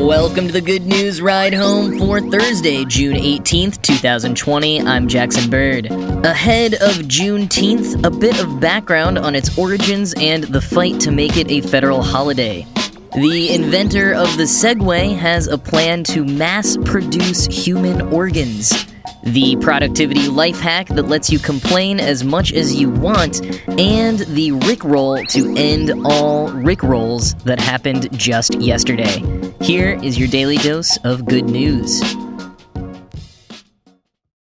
Welcome to the Good News Ride Home for Thursday, June 18th, 2020. I'm Jackson Bird. Ahead of Juneteenth, a bit of background on its origins and the fight to make it a federal holiday. The inventor of the Segway has a plan to mass-produce human organs. The productivity life hack that lets you complain as much as you want, and the rickroll to end all rickrolls that happened just yesterday. Here is your daily dose of good news.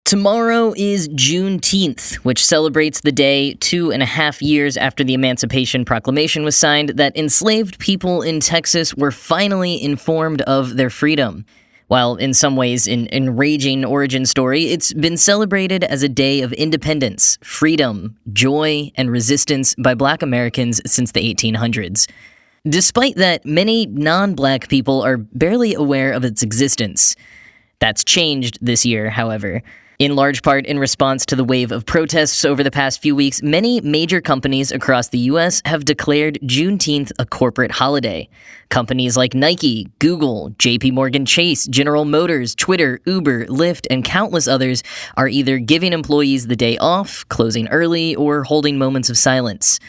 Tomorrow is Juneteenth, which celebrates the day 2.5 years after the Emancipation Proclamation was signed that enslaved people in Texas were finally informed of their freedom. While in some ways an enraging origin story, it's been celebrated as a day of independence, freedom, joy, and resistance by Black Americans since the 1800s. Despite that, many non-Black people are barely aware of its existence. That's changed this year, however. In large part in response to the wave of protests over the past few weeks, many major companies across the U.S. have declared Juneteenth a corporate holiday. Companies like Nike, Google, JP Morgan Chase, General Motors, Twitter, Uber, Lyft, and countless others are either giving employees the day off, closing early, or holding moments of silence.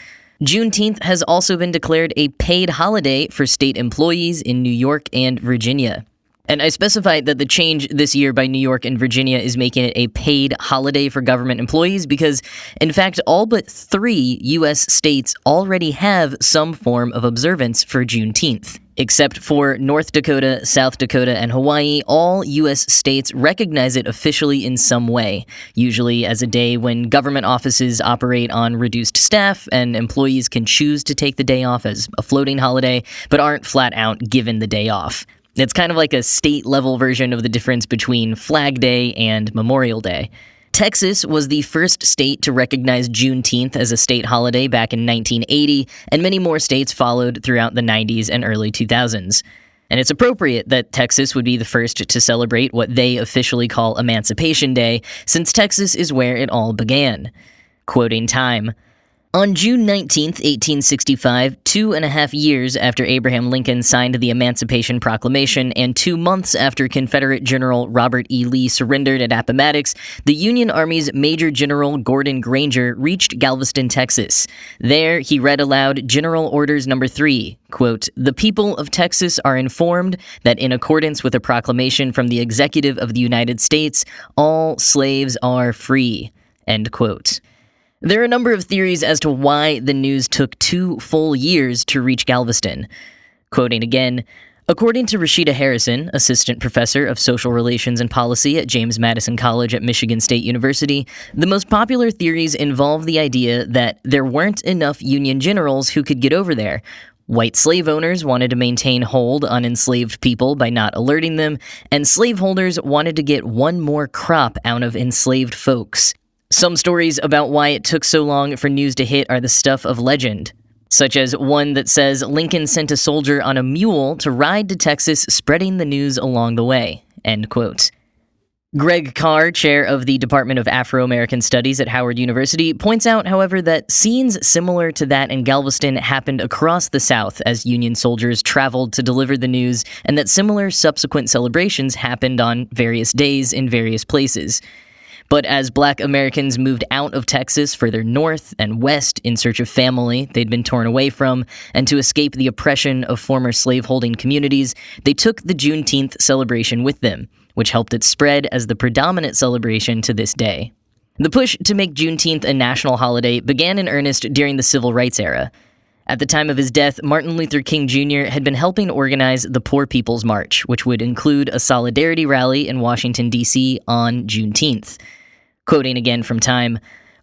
Juneteenth has also been declared a paid holiday for state employees in New York and Virginia. And I specified that the change this year by New York and Virginia is making it a paid holiday for government employees because, in fact, all but 3 U.S. states already have some form of observance for Juneteenth. Except for North Dakota, South Dakota, and Hawaii, all U.S. states recognize it officially in some way, usually as a day when government offices operate on reduced staff and employees can choose to take the day off as a floating holiday, but aren't flat out given the day off. It's kind of like a state-level version of the difference between Flag Day and Memorial Day. Texas was the first state to recognize Juneteenth as a state holiday back in 1980, and many more states followed throughout the 90s and early 2000s. And it's appropriate that Texas would be the first to celebrate what they officially call Emancipation Day, since Texas is where it all began. Quoting Time, "On June 19, 1865, 2.5 years after Abraham Lincoln signed the Emancipation Proclamation and 2 months after Confederate General Robert E. Lee surrendered at Appomattox, the Union Army's Major General Gordon Granger reached Galveston, Texas. There, he read aloud General Orders No. 3, quote, 'The people of Texas are informed that in accordance with a proclamation from the Executive of the United States, all slaves are free,' end quote. There are a number of theories as to why the news took 2 full years to reach Galveston. Quoting again, according to Rashida Harrison, assistant professor of social relations and policy at James Madison College at Michigan State University, the most popular theories involve the idea that there weren't enough Union generals who could get over there. White slave owners wanted to maintain hold on enslaved people by not alerting them, and slaveholders wanted to get one more crop out of enslaved folks. Some stories about why it took so long for news to hit are the stuff of legend, such as one that says Lincoln sent a soldier on a mule to ride to Texas, spreading the news along the way, end quote. Greg Carr, chair of the Department of Afro-American Studies at Howard University, points out, however, that scenes similar to that in Galveston happened across the South as Union soldiers traveled to deliver the news, and that similar subsequent celebrations happened on various days in various places. But as Black Americans moved out of Texas further north and west in search of family they'd been torn away from, and to escape the oppression of former slaveholding communities, they took the Juneteenth celebration with them, which helped it spread as the predominant celebration to this day. The push to make Juneteenth a national holiday began in earnest during the Civil Rights era. At the time of his death, Martin Luther King Jr. had been helping organize the Poor People's March, which would include a solidarity rally in Washington, D.C. on Juneteenth. Quoting again from Time,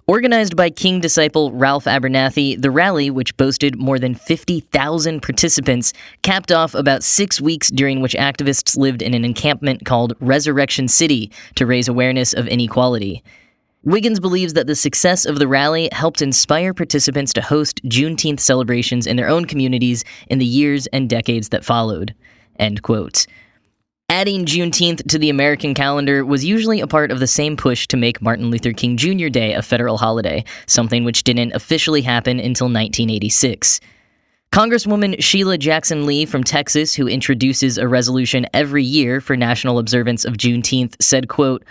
organized by King disciple Ralph Abernathy, the rally, which boasted more than 50,000 participants, capped off about 6 weeks during which activists lived in an encampment called Resurrection City to raise awareness of inequality. Wiggins believes that the success of the rally helped inspire participants to host Juneteenth celebrations in their own communities in the years and decades that followed. End quote. Adding Juneteenth to the American calendar was usually a part of the same push to make Martin Luther King Jr. Day a federal holiday, something which didn't officially happen until 1986. Congresswoman Sheila Jackson Lee from Texas, who introduces a resolution every year for national observance of Juneteenth, said, quote,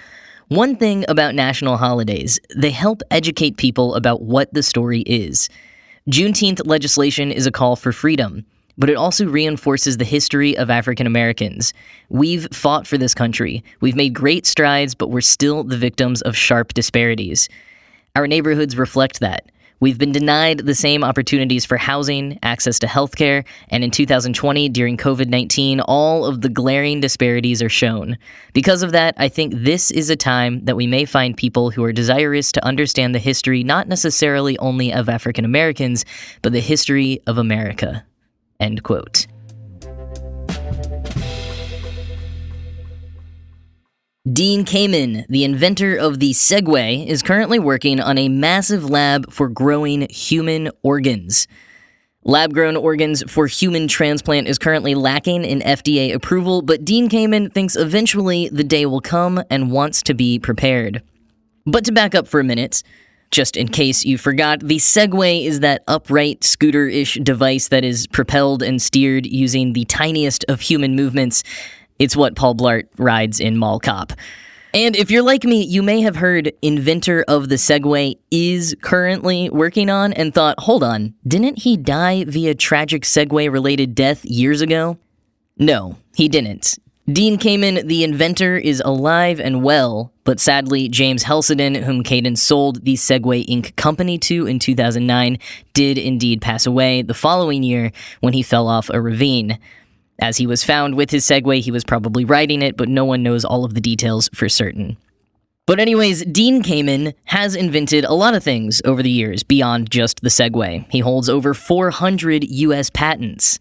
"One thing about national holidays, they help educate people about what the story is. Juneteenth legislation is a call for freedom, but it also reinforces the history of African Americans. We've fought for this country. We've made great strides, but we're still the victims of sharp disparities. Our neighborhoods reflect that. We've been denied the same opportunities for housing, access to healthcare, and in 2020, during COVID-19, all of the glaring disparities are shown. Because of that, I think this is a time that we may find people who are desirous to understand the history not necessarily only of African Americans, but the history of America." End quote. Dean Kamen, the inventor of the Segway, is currently working on a massive lab for growing human organs. Lab-grown organs for human transplant is currently lacking in FDA approval, but Dean Kamen thinks eventually the day will come and wants to be prepared. But to back up for a minute, just in case you forgot, the Segway is that upright scooter-ish device that is propelled and steered using the tiniest of human movements. It's what Paul Blart rides in Mall Cop. And if you're like me, you may have heard inventor of the Segway is currently working on and thought, hold on, didn't he die via tragic Segway-related death years ago? No, he didn't. Dean Kamen, the inventor, is alive and well, but sadly, James Helseden, whom Caden sold the Segway Inc. company to in 2009, did indeed pass away the following year when he fell off a ravine. As he was found with his Segway, he was probably riding it, but no one knows all of the details for certain. But anyways, Dean Kamen has invented a lot of things over the years beyond just the Segway. He holds over 400 US patents.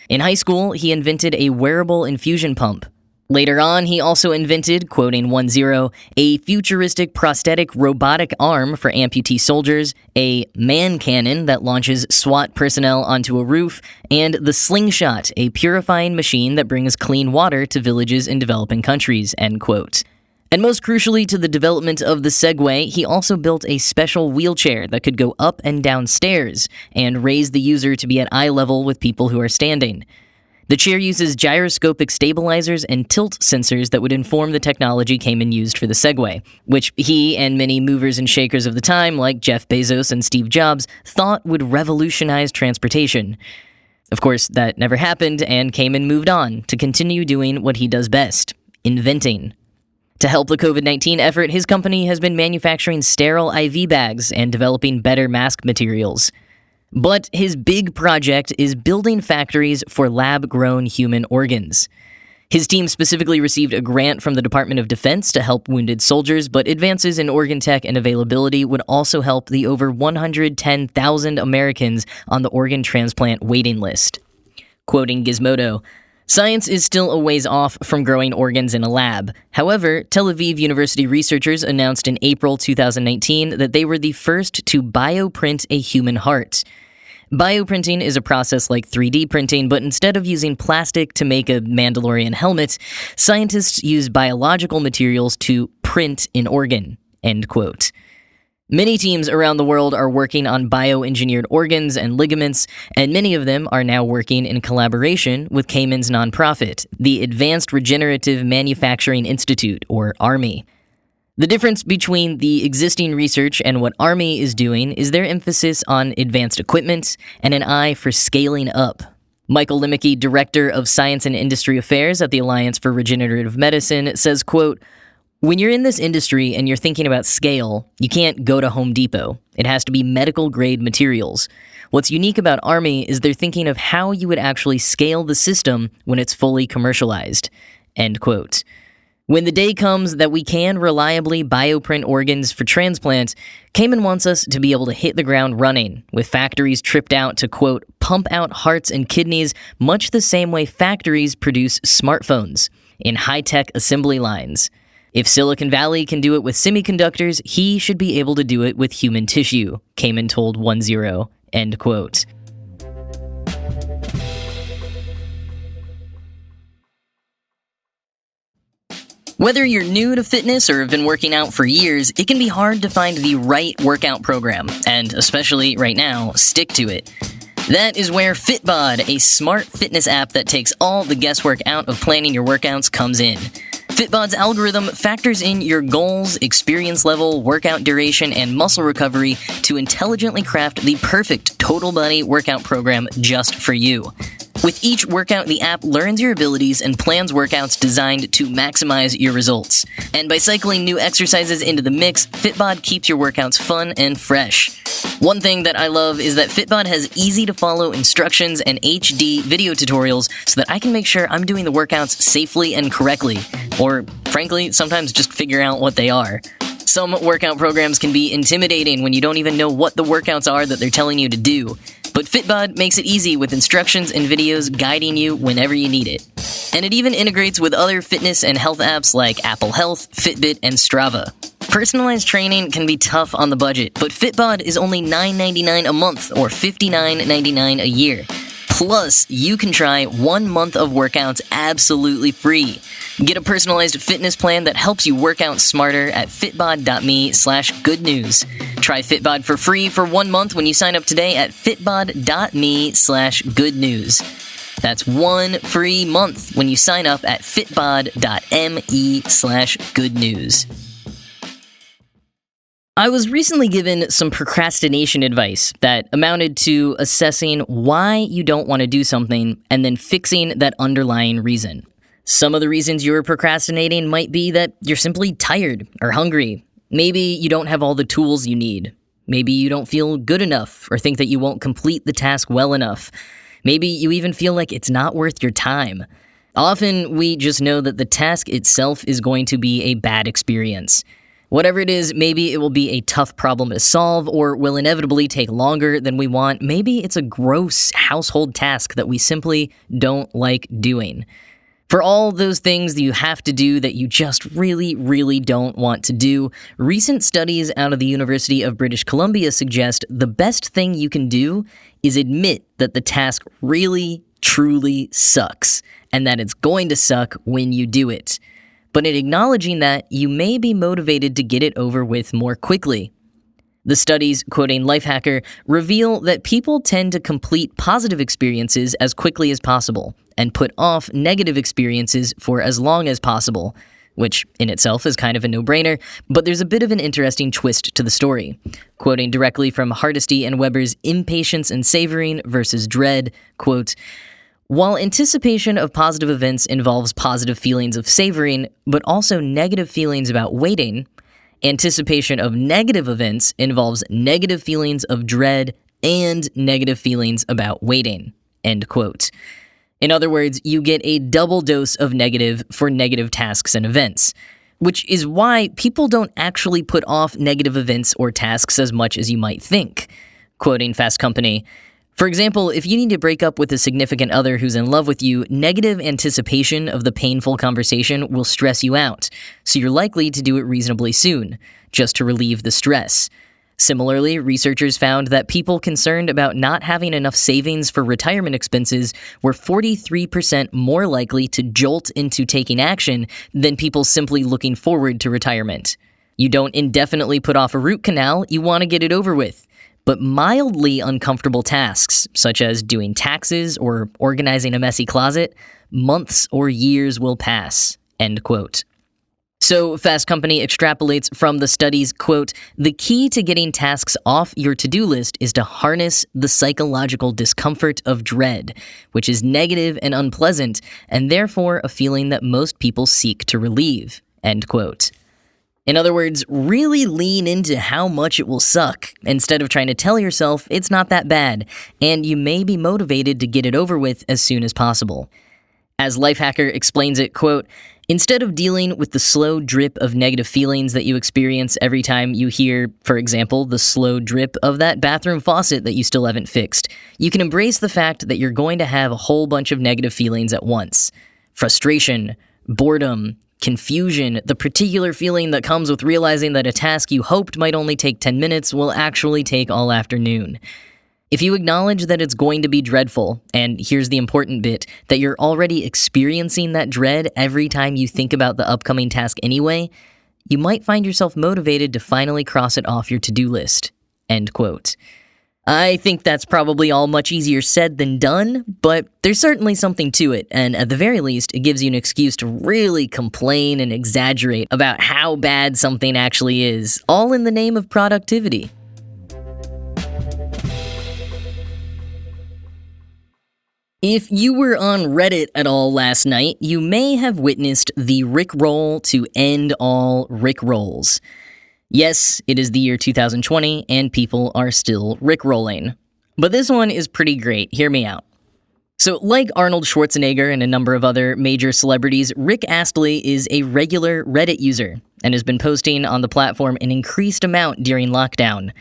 In high school, he invented a wearable infusion pump. Later on, he also invented, quoting 10, a futuristic prosthetic robotic arm for amputee soldiers, a man cannon that launches SWAT personnel onto a roof, and the slingshot, a purifying machine that brings clean water to villages in developing countries, end quote. And most crucially to the development of the Segway, he also built a special wheelchair that could go up and down stairs and raise the user to be at eye level with people who are standing. The chair uses gyroscopic stabilizers and tilt sensors that would inform the technology Kamen used for the Segway, which he and many movers and shakers of the time, like Jeff Bezos and Steve Jobs, thought would revolutionize transportation. Of course, that never happened, and Kamen moved on to continue doing what he does best, inventing. To help the COVID-19 effort, his company has been manufacturing sterile IV bags and developing better mask materials. But his big project is building factories for lab-grown human organs. His team specifically received a grant from the Department of Defense to help wounded soldiers, but advances in organ tech and availability would also help the over 110,000 Americans on the organ transplant waiting list. Quoting Gizmodo, "Science is still a ways off from growing organs in a lab. However, Tel Aviv University researchers announced in April 2019 that they were the first to bioprint a human heart. Bioprinting is a process like 3D printing, but instead of using plastic to make a Mandalorian helmet, scientists use biological materials to print an organ." End quote. Many teams around the world are working on bioengineered organs and ligaments, and many of them are now working in collaboration with Kamen's nonprofit, the Advanced Regenerative Manufacturing Institute, or ARMI. The difference between the existing research and what ARMI is doing is their emphasis on advanced equipment and an eye for scaling up. Michael Limicki, Director of Science and Industry Affairs at the Alliance for Regenerative Medicine, says, quote, "When you're in this industry and you're thinking about scale, you can't go to Home Depot. It has to be medical-grade materials. What's unique about ARMI is they're thinking of how you would actually scale the system when it's fully commercialized." End quote. When the day comes that we can reliably bioprint organs for transplant, Kamen wants us to be able to hit the ground running, with factories tripped out to, quote, "pump out hearts and kidneys much the same way factories produce smartphones, in high-tech assembly lines. If Silicon Valley can do it with semiconductors, he should be able to do it with human tissue," Kamen told 10, end quote. Whether you're new to fitness or have been working out for years, it can be hard to find the right workout program, and especially right now, stick to it. That is where Fitbod, a smart fitness app that takes all the guesswork out of planning your workouts, comes in. Fitbod's algorithm factors in your goals, experience level, workout duration, and muscle recovery to intelligently craft the perfect total body workout program just for you. With each workout, the app learns your abilities and plans workouts designed to maximize your results. And by cycling new exercises into the mix, Fitbod keeps your workouts fun and fresh. One thing that I love is that Fitbod has easy-to-follow instructions and HD video tutorials so that I can make sure I'm doing the workouts safely and correctly. Or, frankly, sometimes just figure out what they are. Some workout programs can be intimidating when you don't even know what the workouts are that they're telling you to do. But Fitbod makes it easy with instructions and videos guiding you whenever you need it. And it even integrates with other fitness and health apps like Apple Health, Fitbit, and Strava. Personalized training can be tough on the budget, but Fitbod is only $9.99 a month or $59.99 a year. Plus, you can try 1 month of workouts absolutely free. Get a personalized fitness plan that helps you work out smarter at fitbod.me/goodnews. Try Fitbod for free for 1 month when you sign up today at fitbod.me/goodnews. That's 1 free month when you sign up at fitbod.me/goodnews. I was recently given some procrastination advice that amounted to assessing why you don't want to do something and then fixing that underlying reason. Some of the reasons you are procrastinating might be that you're simply tired or hungry. Maybe you don't have all the tools you need. Maybe you don't feel good enough or think that you won't complete the task well enough. Maybe you even feel like it's not worth your time. Often, we just know that the task itself is going to be a bad experience. Whatever it is, maybe it will be a tough problem to solve or will inevitably take longer than we want. Maybe it's a gross household task that we simply don't like doing. For all those things that you have to do that you just really, really don't want to do, recent studies out of the University of British Columbia suggest the best thing you can do is admit that the task really, truly sucks, and that it's going to suck when you do it. But in acknowledging that, you may be motivated to get it over with more quickly. The studies, quoting Lifehacker, reveal that people tend to complete positive experiences as quickly as possible and put off negative experiences for as long as possible, which in itself is kind of a no-brainer, but there's a bit of an interesting twist to the story. Quoting directly from Hardesty and Weber's Impatience and Savoring versus Dread, quote, "While anticipation of positive events involves positive feelings of savoring, but also negative feelings about waiting, anticipation of negative events involves negative feelings of dread and negative feelings about waiting." End quote. In other words, you get a double dose of negative for negative tasks and events, which is why people don't actually put off negative events or tasks as much as you might think. Quoting Fast Company, "For example, if you need to break up with a significant other who's in love with you, negative anticipation of the painful conversation will stress you out, so you're likely to do it reasonably soon, just to relieve the stress. Similarly, researchers found that people concerned about not having enough savings for retirement expenses were 43% more likely to jolt into taking action than people simply looking forward to retirement. You don't indefinitely put off a root canal, you want to get it over with. But mildly uncomfortable tasks, such as doing taxes or organizing a messy closet, months or years will pass." End quote. So Fast Company extrapolates from the study's, quote, "The key to getting tasks off your to-do list is to harness the psychological discomfort of dread, which is negative and unpleasant, and therefore a feeling that most people seek to relieve." End quote. In other words, really lean into how much it will suck, instead of trying to tell yourself it's not that bad, and you may be motivated to get it over with as soon as possible. As Lifehacker explains it, quote, "Instead of dealing with the slow drip of negative feelings that you experience every time you hear, for example, the slow drip of that bathroom faucet that you still haven't fixed, you can embrace the fact that you're going to have a whole bunch of negative feelings at once. Frustration, boredom, confusion, the particular feeling that comes with realizing that a task you hoped might only take 10 minutes will actually take all afternoon. If you acknowledge that it's going to be dreadful, and here's the important bit, that you're already experiencing that dread every time you think about the upcoming task anyway, you might find yourself motivated to finally cross it off your to-do list." End quote. I think that's probably all much easier said than done, but there's certainly something to it, and at the very least, it gives you an excuse to really complain and exaggerate about how bad something actually is, all in the name of productivity. If you were on Reddit at all last night, you may have witnessed the rickroll to end all rickrolls. Yes, it is the year 2020, and people are still rickrolling. But this one is pretty great. Hear me out. So, like Arnold Schwarzenegger and a number of other major celebrities, Rick Astley is a regular Reddit user and has been posting on the platform an increased amount during lockdown.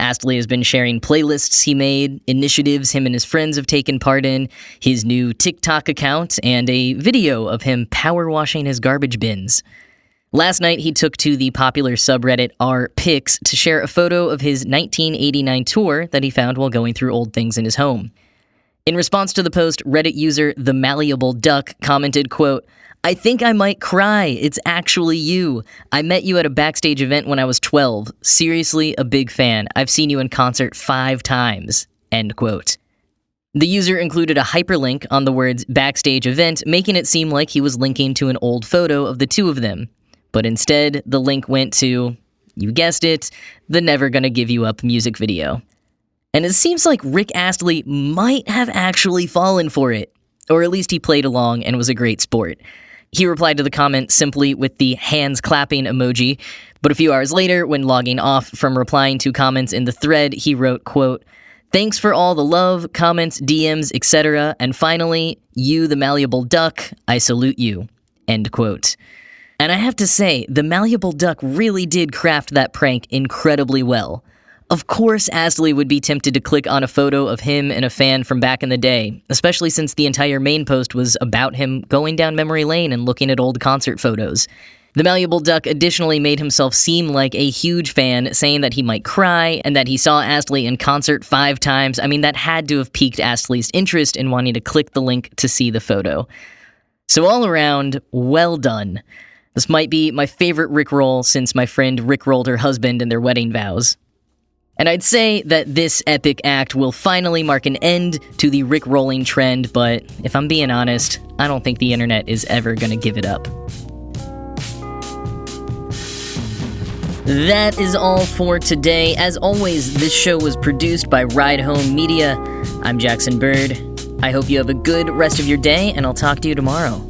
Astley has been sharing playlists he made, initiatives him and his friends have taken part in, his new TikTok account, and a video of him power washing his garbage bins. Last night, he took to the popular subreddit r/pics to share a photo of his 1989 tour that he found while going through old things in his home. In response to the post, Reddit user The Malleable Duck commented, quote, "I think I might cry. It's actually you. I met you at a backstage event when I was 12. Seriously, a big fan. I've seen you in concert 5 times." End quote. The user included a hyperlink on the words backstage event, making it seem like he was linking to an old photo of the two of them. But instead, the link went to, you guessed it, the Never Gonna Give You Up music video. And it seems like Rick Astley might have actually fallen for it. Or at least he played along and was a great sport. He replied to the comment simply with the hands clapping emoji, but a few hours later, when logging off from replying to comments in the thread, he wrote, quote, "Thanks for all the love, comments, DMs, etc. And finally, you, the malleable duck, I salute you." End quote. And I have to say, the malleable duck really did craft that prank incredibly well. Of course, Astley would be tempted to click on a photo of him and a fan from back in the day, especially since the entire main post was about him going down memory lane and looking at old concert photos. The malleable duck additionally made himself seem like a huge fan, saying that he might cry and that he saw Astley in concert 5 times. I mean, that had to have piqued Astley's interest in wanting to click the link to see the photo. So all around, well done. This might be my favorite rickroll since my friend rickrolled her husband in their wedding vows. And I'd say that this epic act will finally mark an end to the rickrolling trend, but if I'm being honest, I don't think the internet is ever gonna give it up. That is all for today. As always, this show was produced by Ride Home Media. I'm Jackson Bird. I hope you have a good rest of your day, and I'll talk to you tomorrow.